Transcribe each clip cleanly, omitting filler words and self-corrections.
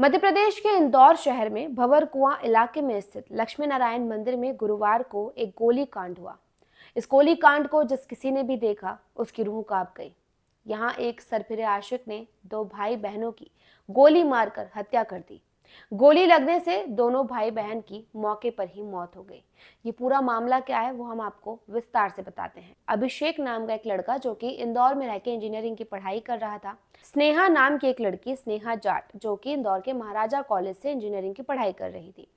मध्य प्रदेश के इंदौर शहर में भंवर कुआं इलाके में स्थित लक्ष्मी नारायण मंदिर में गुरुवार को एक गोली कांड हुआ। इस गोली कांड को जिस किसी ने भी देखा उसकी रूह कांप गई। यहाँ एक सरफिरे आशिक ने दो भाई बहनों की गोली मारकर हत्या कर दी। गोली लगने से दोनों भाई बहन की मौके पर ही मौत हो गई। ये पूरा मामला क्या है वो हम आपको विस्तार से बताते हैं। अभिषेक नाम का एक लड़का जो कि इंदौर में रहकर इंजीनियरिंग की पढ़ाई कर रहा था। स्नेहा नाम की एक लड़की स्नेहा जाट जो कि इंदौर के महाराजा कॉलेज से इंजीनियरिंग की पढ़ाई कर रही थी।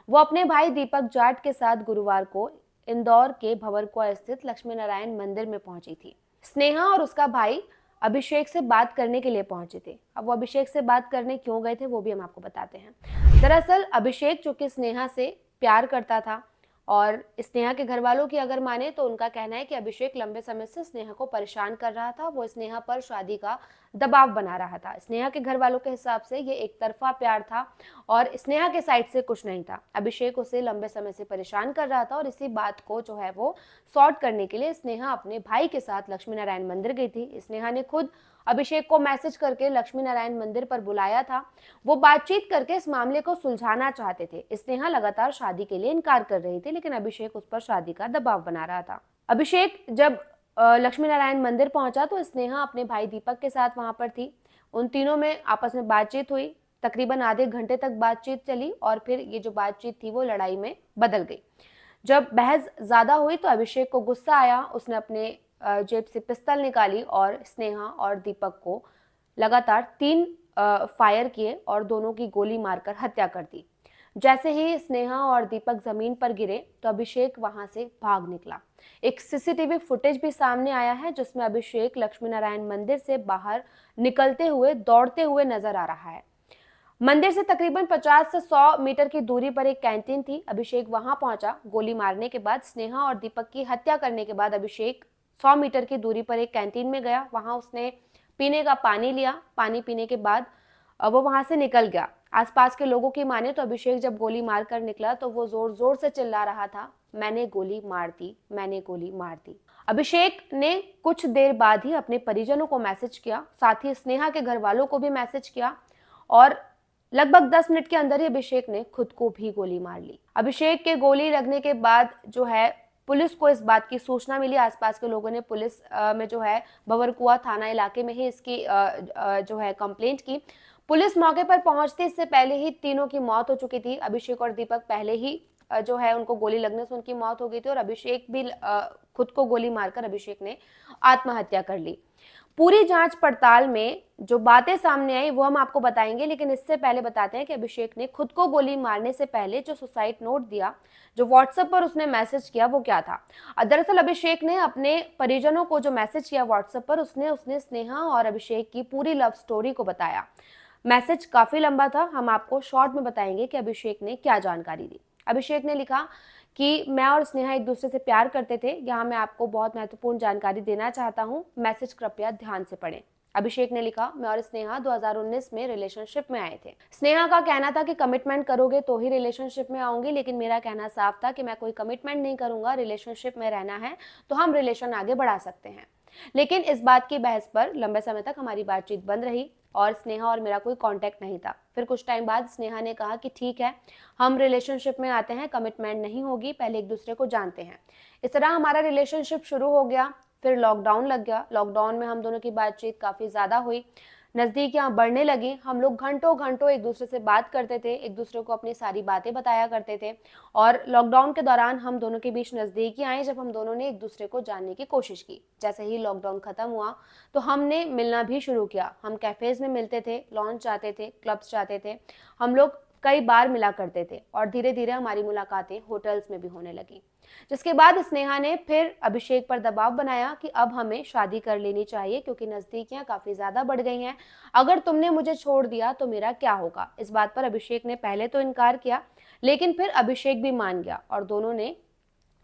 वो अपने भाई दीपक जाट के साथ गुरुवार को इंदौर के भंवरकुआ स्थित लक्ष्मी नारायण मंदिर में पहुंची थी। स्नेहा और उसका भाई अभिषेक से बात करने के लिए पहुंचे थे। अब वो अभिषेक से बात करने क्यों गए थे वो भी हम आपको बताते हैं। दरअसल अभिषेक जो कि स्नेहा से प्यार करता था और स्नेहा के घर वालों की अगर माने तो उनका कहना है कि अभिषेक लंबे समय से स्नेहा को परेशान कर रहा था। वो स्नेहा पर शादी का दबाव बना रहा था। स्नेहा के घर वालों के हिसाब से ये एक तरफा प्यार था और स्नेहा के साइड से कुछ नहीं था। अभिषेक उसे लंबे समय से परेशान कर रहा था और इसी बात को जो है वो सॉर्ट करने के लिए स्नेहा अपने भाई के साथ लक्ष्मी नारायण मंदिर गई थी। स्नेहा ने खुद अभिषेक को मैसेज करके लक्ष्मी नारायण मंदिर पर बुलाया था। वो बातचीत करके इस मामले को सुलझाना चाहते थे। स्नेहा लगातार शादी के लिए इनकार कर रही थी लेकिन अभिषेक उस पर शादी का दबाव बना रहा था। अभिषेक जब लक्ष्मी नारायण मंदिर पहुंचा तो स्नेहा अपने भाई दीपक के साथ वहां पर थी। उन तीनों में आपस में बातचीत हुई। तकरीबन आधे घंटे तक बातचीत चली और फिर ये जो बातचीत थी वो लड़ाई में बदल गई। जब बहस ज्यादा हुई तो अभिषेक को गुस्सा आया। उसने अपने जेब से पिस्तौल निकाली और स्नेहा और दीपक को लगातार 3 फायर किए और दोनों की गोली मारकर हत्या कर दी। जैसे ही स्नेहा और दीपक जमीन पर गिरे तो अभिषेक वहां से भाग निकला। एक सीसीटीवी फुटेज भी सामने आया है जिसमें अभिषेक लक्ष्मी नारायण मंदिर से बाहर निकलते हुए दौड़ते हुए नजर आ रहा है। मंदिर से तकरीबन 50 से 100 मीटर की दूरी पर एक कैंटीन थी। अभिषेक वहां पहुंचा। गोली मारने के बाद स्नेहा और दीपक की हत्या करने के बाद अभिषेक 100 मीटर की दूरी पर एक कैंटीन में गया। वहां उसने पीने का पानी लिया। पानी पीने के बाद वो वहां से निकल गया। आसपास के लोगों की माने तो अभिषेक जब गोली मारकर निकला तो वो जोर जोर से चिल्ला रहा था, मैंने गोली मार दी, मैंने गोली मार दी। अभिषेक ने कुछ देर बाद ही अपने परिजनों को मैसेज किया, साथ ही स्नेहा के घर वालों को भी मैसेज किया और लगभग 10 मिनट के अंदर ही अभिषेक ने खुद को भी गोली मार ली। अभिषेक के गोली लगने के बाद जो है पुलिस को इस बात की सूचना मिली। आसपास के लोगों ने पुलिस में जो है भंवरकुआ थाना इलाके में ही इसकी जो है कंप्लेंट की। पुलिस मौके पर पहुंचते इससे पहले ही तीनों की मौत हो चुकी थी। अभिषेक और दीपक पहले ही जो है उनको गोली लगने से उनकी मौत हो गई थी और अभिषेक भी खुद को गोली मारकर अभिषेक ने आत्महत्या कर ली। पूरी जांच पड़ताल में जो बातें सामने आई वो हम आपको बताएंगे, लेकिन इससे पहले बताते हैं कि अभिषेक ने खुद को गोली मारने से पहले जो सुसाइड नोट दिया, जो व्हाट्सएप पर उसने मैसेज किया, वो क्या था। दरअसल अभिषेक ने अपने परिजनों को जो मैसेज किया व्हाट्सएप पर, उसने स्नेहा और अभिषेक की पूरी लव स्टोरी को बताया। मैसेज काफी लंबा था। हम आपको शॉर्ट में बताएंगे कि अभिषेक ने क्या जानकारी दी। अभिषेक ने लिखा कि मैं और स्नेहा एक दूसरे से प्यार करते थे। यहाँ मैं आपको बहुत महत्वपूर्ण जानकारी देना चाहता हूँ, मैसेज कृपया ध्यान से पढ़ें। अभिषेक ने लिखा, मैं और स्नेहा 2019 में रिलेशनशिप में आए थे। स्नेहा का कहना था कि कमिटमेंट करोगे तो ही रिलेशनशिप में आऊंगी, लेकिन मेरा कहना साफ था कि मैं कोई कमिटमेंट नहीं करूंगा। रिलेशनशिप में रहना है तो हम रिलेशन आगे बढ़ा सकते हैं। लेकिन इस बात की बहस पर लंबे समय तक हमारी बातचीत बंद रही और स्नेहा और मेरा कोई कांटेक्ट नहीं था। फिर कुछ टाइम बाद स्नेहा ने कहा कि ठीक है, हम रिलेशनशिप में आते हैं, कमिटमेंट नहीं होगी, पहले एक दूसरे को जानते हैं। इस तरह हमारा रिलेशनशिप शुरू हो गया। फिर लॉकडाउन लग गया। लॉकडाउन में हम दोनों की बातचीत काफ़ी ज़्यादा हुई, नज़दीकियाँ बढ़ने लगी। हम लोग घंटों घंटों एक दूसरे से बात करते थे, एक दूसरे को अपनी सारी बातें बताया करते थे और लॉकडाउन के दौरान हम दोनों के बीच नज़दीकी आई जब हम दोनों ने एक दूसरे को जानने की कोशिश की। जैसे ही लॉकडाउन ख़त्म हुआ तो हमने मिलना भी शुरू किया। हम कैफ़ेज़ में मिलते थे, लॉन्च जाते थे, क्लब्स जाते थे। हम लोग कई बार मिला करते थे और धीरे धीरे हमारी मुलाकातें होटल्स में भी होने लगी। जिसके बाद स्नेहा ने फिर अभिषेक पर दबाव बनाया कि अब हमें शादी कर लेनी चाहिए क्योंकि नज़दीकियां काफ़ी ज़्यादा बढ़ गई हैं। अगर तुमने मुझे छोड़ दिया तो मेरा क्या होगा। इस बात पर अभिषेक ने पहले तो इनकार किया, लेकिन फिर अभिषेक भी मान गया और दोनों ने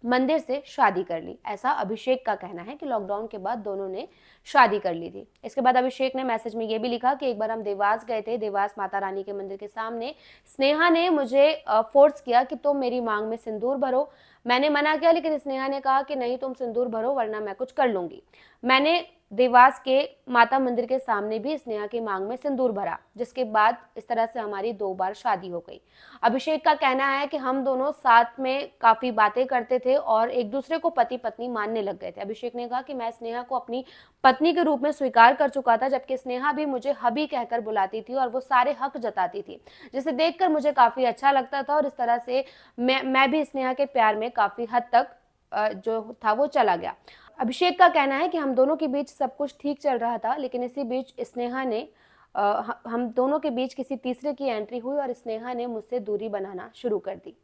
मंदिर से शादी कर ली। ऐसा अभिषेक का कहना है कि लॉकडाउन के बाद दोनों ने शादी कर ली थी। इसके बाद अभिषेक ने मैसेज में ये भी लिखा कि एक बार हम देवास गए थे। देवास माता रानी के मंदिर के सामने स्नेहा ने मुझे फोर्स किया कि तुम मेरी मांग में सिंदूर भरो। मैंने मना किया लेकिन स्नेहा ने कहा कि नहीं, तुम सिंदूर भरो वरना मैं कुछ कर लूंगी। मैंने देवास के माता मंदिर के सामने भी स्नेहा की मांग में सिंदूर भरा, जिसके बाद इस तरह से हमारी 2 बार शादी हो गई। अभिषेक का कहना है कि हम दोनों साथ में काफी बातें करते थे और एक दूसरे को पति पत्नी मानने लग गए थे। अभिषेक ने कहा कि मैं स्नेहा को अपनी पत्नी के रूप में स्वीकार कर चुका था, जबकि स्नेहा भी मुझे हबी कहकर बुलाती थी और वो सारे हक जताती थी, जिसे देखकर मुझे काफी अच्छा लगता था और इस तरह से मैं भी स्नेहा के प्यार में काफी हद तक जो था वो चला गया। अभिषेक का कहना है कि हम दोनों के बीच सब कुछ ठीक चल रहा था, लेकिन इसी बीच स्नेहा ने हम दोनों के बीच किसी तीसरे की एंट्री हुई और स्नेहा ने मुझसे दूरी बनाना शुरू कर दी।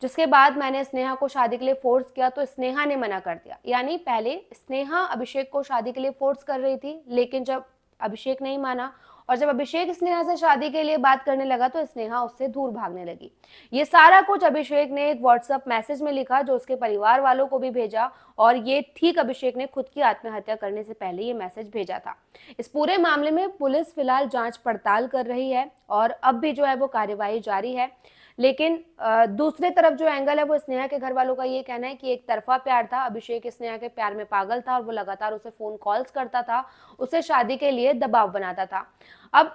जिसके बाद मैंने स्नेहा को शादी के लिए फोर्स किया तो स्नेहा ने मना कर दिया। यानी पहले स्नेहा अभिषेक को शादी के लिए फोर्स कर रही थी, लेकिन जब अभिषेक नहीं माना और जब अभिषेक स्नेहा से शादी के लिए बात करने लगा तो स्नेहा उससे दूर भागने लगी। ये सारा कुछ अभिषेक ने एक व्हाट्सएप मैसेज में लिखा, जो उसके परिवार वालों को भी भेजा, और ये ठीक अभिषेक ने खुद की आत्महत्या करने से पहले ये मैसेज भेजा था। इस पूरे मामले में पुलिस फिलहाल जांच पड़ताल कर रही है और अब भी जो है वो कार्यवाही जारी है। लेकिन दूसरे तरफ जो एंगल है वो स्नेहा के घर वालों का ये कहना है कि एक तरफा प्यार था। अभिषेक स्नेहा के प्यार में पागल था और वो लगातार उसे फोन कॉल्स करता था, उसे शादी के लिए दबाव बनाता था। अब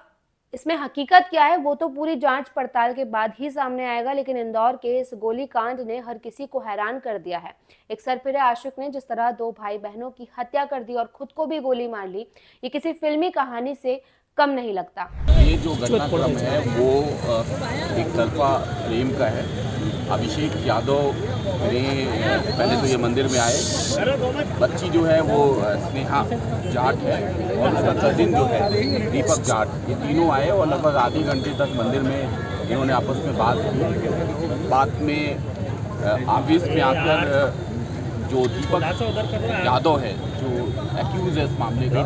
इसमें हकीकत क्या है वो तो पूरी जांच पड़ताल के बाद ही सामने आएगा, लेकिन इंदौर के इस गोलीकांड ने हर किसी को हैरान कर दिया है। एक सरफिरे आशिक ने जिस तरह 2 भाई बहनों की हत्या कर दी और खुद को भी गोली मार ली, ये किसी फिल्मी कहानी से कम नहीं लगता। ये जो घटनाक्रम है वो एक तरफा प्रेम का है। अभिषेक यादव ने पहले तो ये मंदिर में आए, बच्ची जो है वो स्नेहा जाट है और उसका कजिन जो है दीपक जाट, ये तीनों आए और लगभग आधे घंटे तक मंदिर में इन्होंने आपस में बात की। बात में आवेश में आकर जो दीपक यादव है जो एक्यूज है इस मामले का,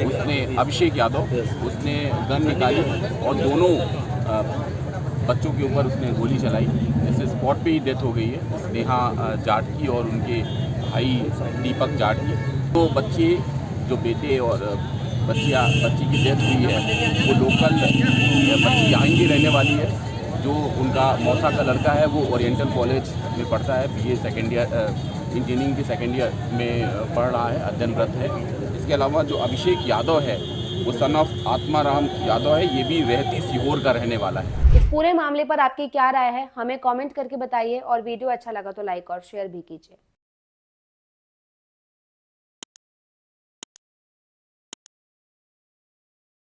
उसने अभिषेक यादव उसने गन निकाली और दोनों बच्चों के ऊपर उसने गोली चलाई, जिससे स्पॉट पे ही डेथ हो गई है स्नेहा जाट की और उनके भाई दीपक जाट की। तो बच्चे जो बेटे और बच्ची की डेथ हुई है वो लोकल बच्ची यहाँ की रहने वाली है। जो उनका मौसा का लड़का है वो ओरिएंटल कॉलेज में पढ़ता है, BA सेकेंड ईयर इंजीनियरिंग के सेकेंड ईयर में पढ़ रहा है, अध्ययनरत है। इसके अलावा जो अभिषेक यादव है वो सन ऑफ आत्माराम यादव है, ये भी रहती सीहोर का रहने वाला है। इस पूरे मामले पर आपकी क्या राय है, हमें कमेंट करके बताइए और वीडियो अच्छा लगा तो लाइक और शेयर भी कीजिए।